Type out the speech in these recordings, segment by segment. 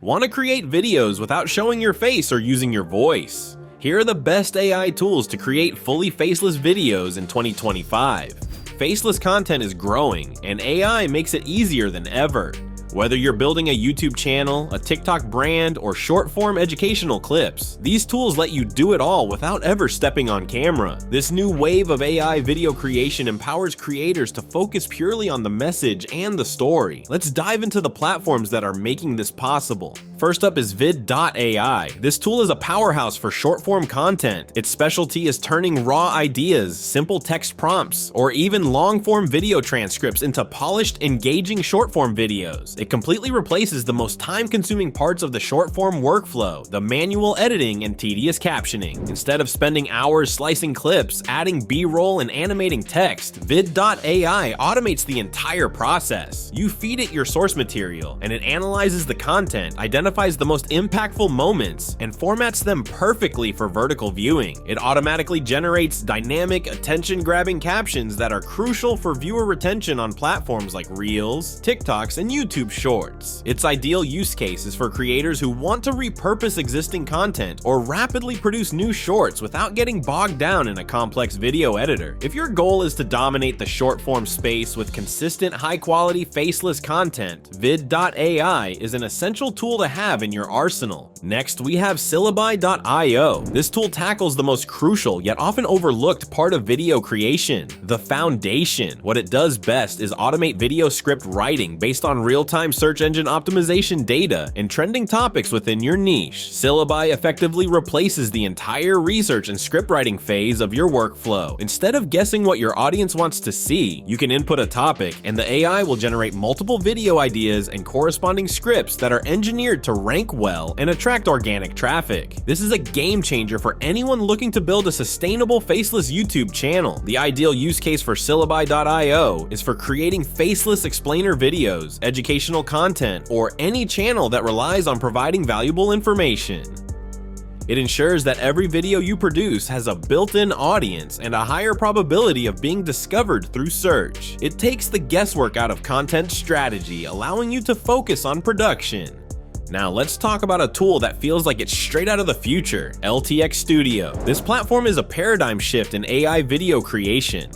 Want to create videos without showing your face or using your voice? Here are the best AI tools to create fully faceless videos in 2025. Faceless content is growing, and AI makes it easier than ever. Whether you're building a YouTube channel, a TikTok brand, or short-form educational clips, these tools let you do it all without ever stepping on camera. This new wave of AI video creation empowers creators to focus purely on the message and the story. Let's dive into the platforms that are making this possible. First up is Vid.ai. This tool is a powerhouse for short-form content. Its specialty is turning raw ideas, simple text prompts, or even long-form video transcripts into polished, engaging short-form videos. It completely replaces the most time-consuming parts of the short-form workflow, the manual editing and tedious captioning. Instead of spending hours slicing clips, adding B-roll, and animating text, Vid.ai automates the entire process. You feed it your source material, and it analyzes the content, identifies the most impactful moments, and formats them perfectly for vertical viewing. It automatically generates dynamic, attention-grabbing captions that are crucial for viewer retention on platforms like Reels, TikToks, and YouTube Shorts. Its ideal use case is for creators who want to repurpose existing content or rapidly produce new shorts without getting bogged down in a complex video editor. If your goal is to dominate the short-form space with consistent, high-quality, faceless content, Vid.ai is an essential tool to have in your arsenal. Next, we have Syllabi.io. This tool tackles the most crucial yet often overlooked part of video creation, the foundation. What it does best is automate video script writing based on real-time search engine optimization data and trending topics within your niche. Syllabi effectively replaces the entire research and script writing phase of your workflow. Instead of guessing what your audience wants to see, you can input a topic and the AI will generate multiple video ideas and corresponding scripts that are engineered to rank well and attract organic traffic. This is a game changer for anyone looking to build a sustainable faceless YouTube channel. The ideal use case for Syllabi.io is for creating faceless explainer videos, educational content, or any channel that relies on providing valuable information. It ensures that every video you produce has a built-in audience and a higher probability of being discovered through search. It takes the guesswork out of content strategy, allowing you to focus on production. Now let's talk about a tool that feels like it's straight out of the future, LTX Studio. This platform is a paradigm shift in AI video creation.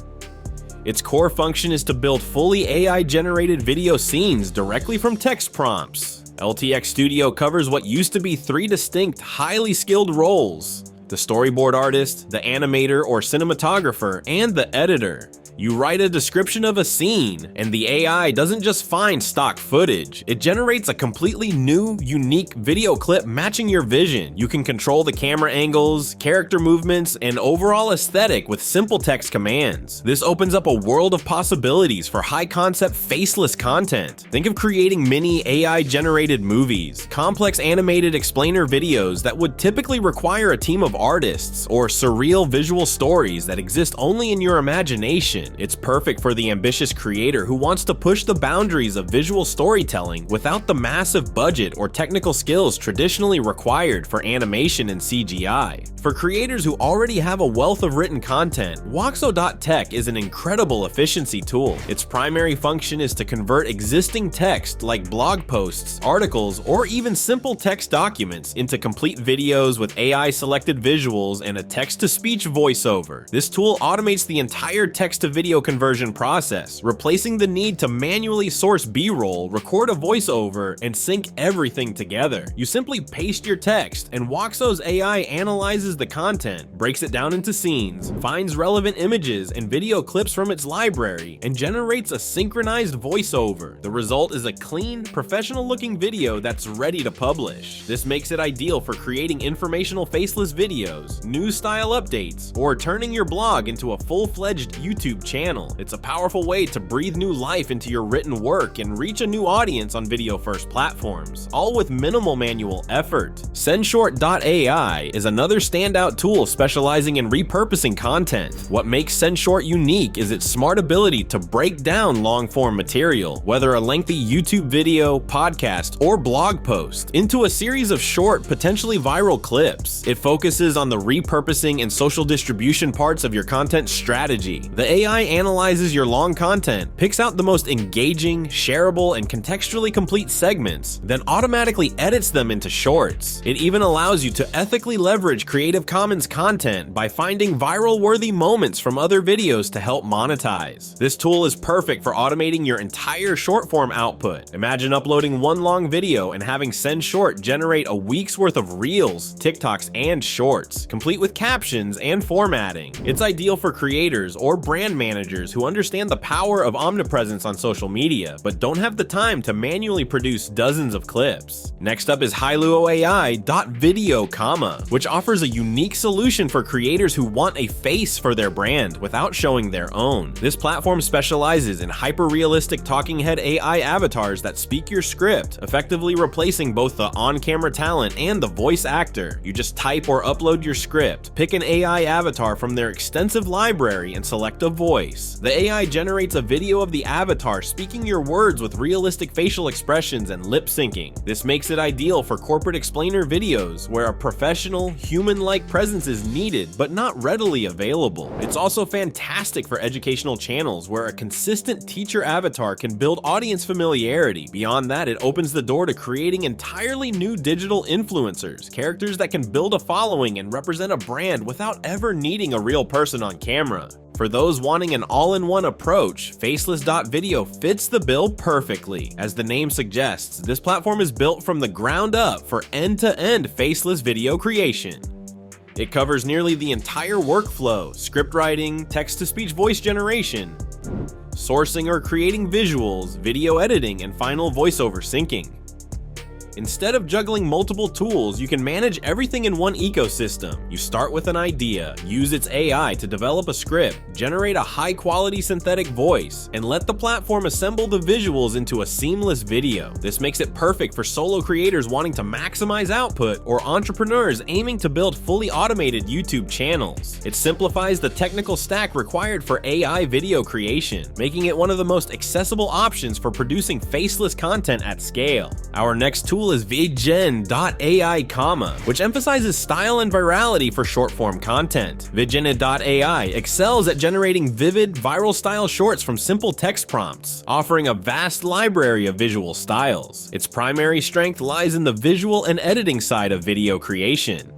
Its core function is to build fully AI-generated video scenes directly from text prompts. LTX Studio covers what used to be 3 distinct, highly skilled roles: the storyboard artist, the animator or cinematographer, and the editor. You write a description of a scene, and the AI doesn't just find stock footage. It generates a completely new, unique video clip matching your vision. You can control the camera angles, character movements, and overall aesthetic with simple text commands. This opens up a world of possibilities for high-concept, faceless content. Think of creating mini AI-generated movies, complex animated explainer videos that would typically require a team of artists, or surreal visual stories that exist only in your imagination. It's perfect for the ambitious creator who wants to push the boundaries of visual storytelling without the massive budget or technical skills traditionally required for animation and CGI. For creators who already have a wealth of written content, Woxo.tech is an incredible efficiency tool. Its primary function is to convert existing text like blog posts, articles, or even simple text documents into complete videos with AI-selected visuals and a text-to-speech voiceover. This tool automates the entire text-to-video conversion process, replacing the need to manually source B-roll, record a voiceover, and sync everything together. You simply paste your text, and Woxo's AI analyzes the content, breaks it down into scenes, finds relevant images and video clips from its library, and generates a synchronized voiceover. The result is a clean, professional-looking video that's ready to publish. This makes it ideal for creating informational faceless videos, news-style updates, or turning your blog into a full-fledged YouTube channel. It's a powerful way to breathe new life into your written work and reach a new audience on video-first platforms, all with minimal manual effort. SendShort.ai is another standout tool specializing in repurposing content. What makes SendShort unique is its smart ability to break down long-form material, whether a lengthy YouTube video, podcast, or blog post, into a series of short, potentially viral clips. It focuses on the repurposing and social distribution parts of your content strategy. The AI AI analyzes your long content, picks out the most engaging, shareable, and contextually complete segments, then automatically edits them into shorts. It even allows you to ethically leverage Creative Commons content by finding viral-worthy moments from other videos to help monetize. This tool is perfect for automating your entire short-form output. Imagine uploading one long video and having Send Short generate a week's worth of Reels, TikToks, and Shorts, complete with captions and formatting. It's ideal for creators or brand managers who understand the power of omnipresence on social media, but don't have the time to manually produce dozens of clips. Next up is Video, which offers a unique solution for creators who want a face for their brand without showing their own. This platform specializes in hyper-realistic talking head AI avatars that speak your script, effectively replacing both the on-camera talent and the voice actor. You just type or upload your script, pick an AI avatar from their extensive library, and select a voice. The AI generates a video of the avatar speaking your words with realistic facial expressions and lip syncing. This makes it ideal for corporate explainer videos where a professional, human-like presence is needed but not readily available. It's also fantastic for educational channels where a consistent teacher avatar can build audience familiarity. Beyond that, it opens the door to creating entirely new digital influencers, characters that can build a following and represent a brand without ever needing a real person on camera. For those wanting an all-in-one approach, Faceless.video fits the bill perfectly. As the name suggests, this platform is built from the ground up for end-to-end faceless video creation. It covers nearly the entire workflow: script writing, text-to-speech voice generation, sourcing or creating visuals, video editing, and final voiceover syncing. Instead of juggling multiple tools, you can manage everything in one ecosystem. You start with an idea, use its AI to develop a script, generate a high-quality synthetic voice, and let the platform assemble the visuals into a seamless video. This makes it perfect for solo creators wanting to maximize output or entrepreneurs aiming to build fully automated YouTube channels. It simplifies the technical stack required for AI video creation, making it one of the most accessible options for producing faceless content at scale. Our next tool is Vid.ai, which emphasizes style and virality for short-form content. Vid.ai excels at generating vivid, viral-style shorts from simple text prompts, offering a vast library of visual styles. Its primary strength lies in the visual and editing side of video creation.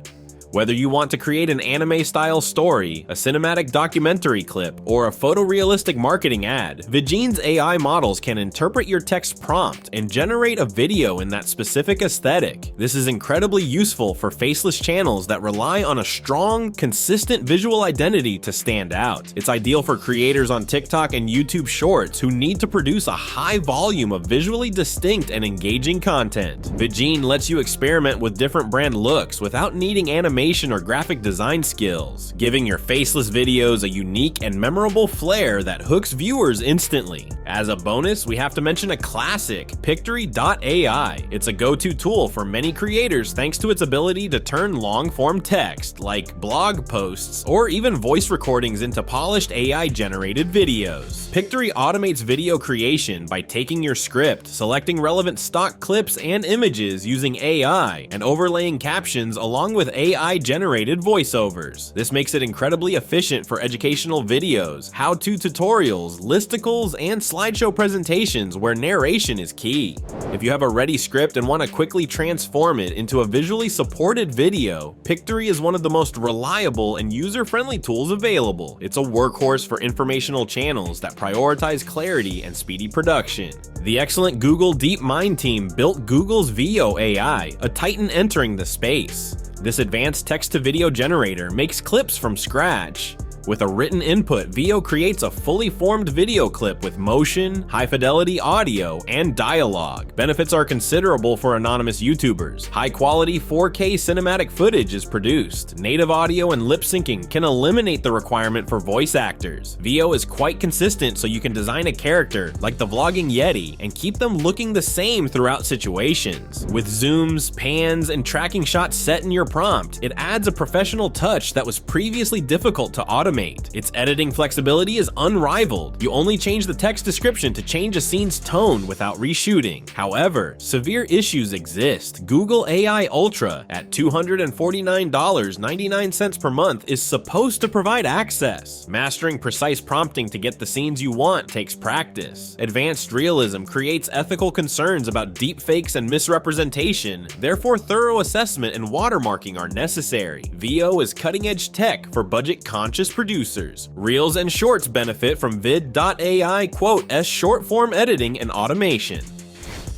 Whether you want to create an anime-style story, a cinematic documentary clip, or a photorealistic marketing ad, Vidgene's AI models can interpret your text prompt and generate a video in that specific aesthetic. This is incredibly useful for faceless channels that rely on a strong, consistent visual identity to stand out. It's ideal for creators on TikTok and YouTube Shorts who need to produce a high volume of visually distinct and engaging content. Vidgene lets you experiment with different brand looks without needing animation or graphic design skills, giving your faceless videos a unique and memorable flair that hooks viewers instantly. As a bonus, we have to mention a classic, Pictory.ai. It's a go-to tool for many creators thanks to its ability to turn long-form text, like blog posts or even voice recordings, into polished AI-generated videos. Pictory automates video creation by taking your script, selecting relevant stock clips and images using AI, and overlaying captions along with AI-generated voiceovers. This makes it incredibly efficient for educational videos, how-to tutorials, listicles, and slideshow presentations where narration is key. If you have a ready script and want to quickly transform it into a visually supported video, Pictory is one of the most reliable and user-friendly tools available. It's a workhorse for informational channels that prioritize clarity and speedy production. The excellent Google DeepMind team built Google's Veo AI, a titan entering the space. This advanced text-to-video generator makes clips from scratch. With a written input, Veo creates a fully formed video clip with motion, high-fidelity audio, and dialogue. Benefits are considerable for anonymous YouTubers. High-quality 4K cinematic footage is produced. Native audio and lip syncing can eliminate the requirement for voice actors. Veo is quite consistent, so you can design a character, like the vlogging Yeti, and keep them looking the same throughout situations. With zooms, pans, and tracking shots set in your prompt, it adds a professional touch that was previously difficult to automate. automate. Its editing flexibility is unrivaled. You only change the text description to change a scene's tone without reshooting. However, severe issues exist. Google AI Ultra at $249.99 per month is supposed to provide access. Mastering precise prompting to get the scenes you want takes practice. Advanced realism creates ethical concerns about deepfakes and misrepresentation, therefore thorough assessment and watermarking are necessary. VO is cutting-edge tech for budget-conscious producers. Reels and Shorts benefit from Vid.ai quote-s short-form editing and automation.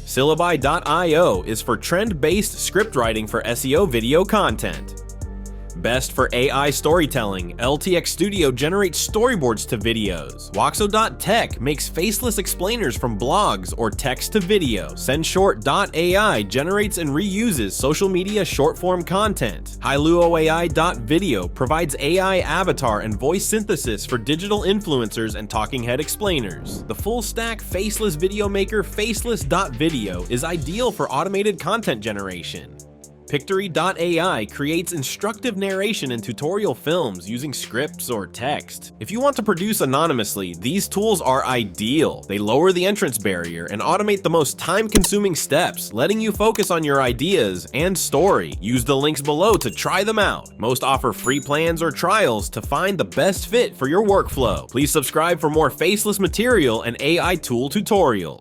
Syllabi.io is for trend-based script writing for SEO video content. Best for AI storytelling, LTX Studio generates storyboards to videos. Waxo.tech makes faceless explainers from blogs or text to video. SendShort.ai generates and reuses social media short-form content. HiluoAI.video provides AI avatar and voice synthesis for digital influencers and talking head explainers. The full-stack faceless video maker Faceless.video is ideal for automated content generation. Pictory.ai creates instructive narration and tutorial films using scripts or text. If you want to produce anonymously, these tools are ideal. They lower the entrance barrier and automate the most time-consuming steps, letting you focus on your ideas and story. Use the links below to try them out. Most offer free plans or trials to find the best fit for your workflow. Please subscribe for more faceless material and AI tool tutorials.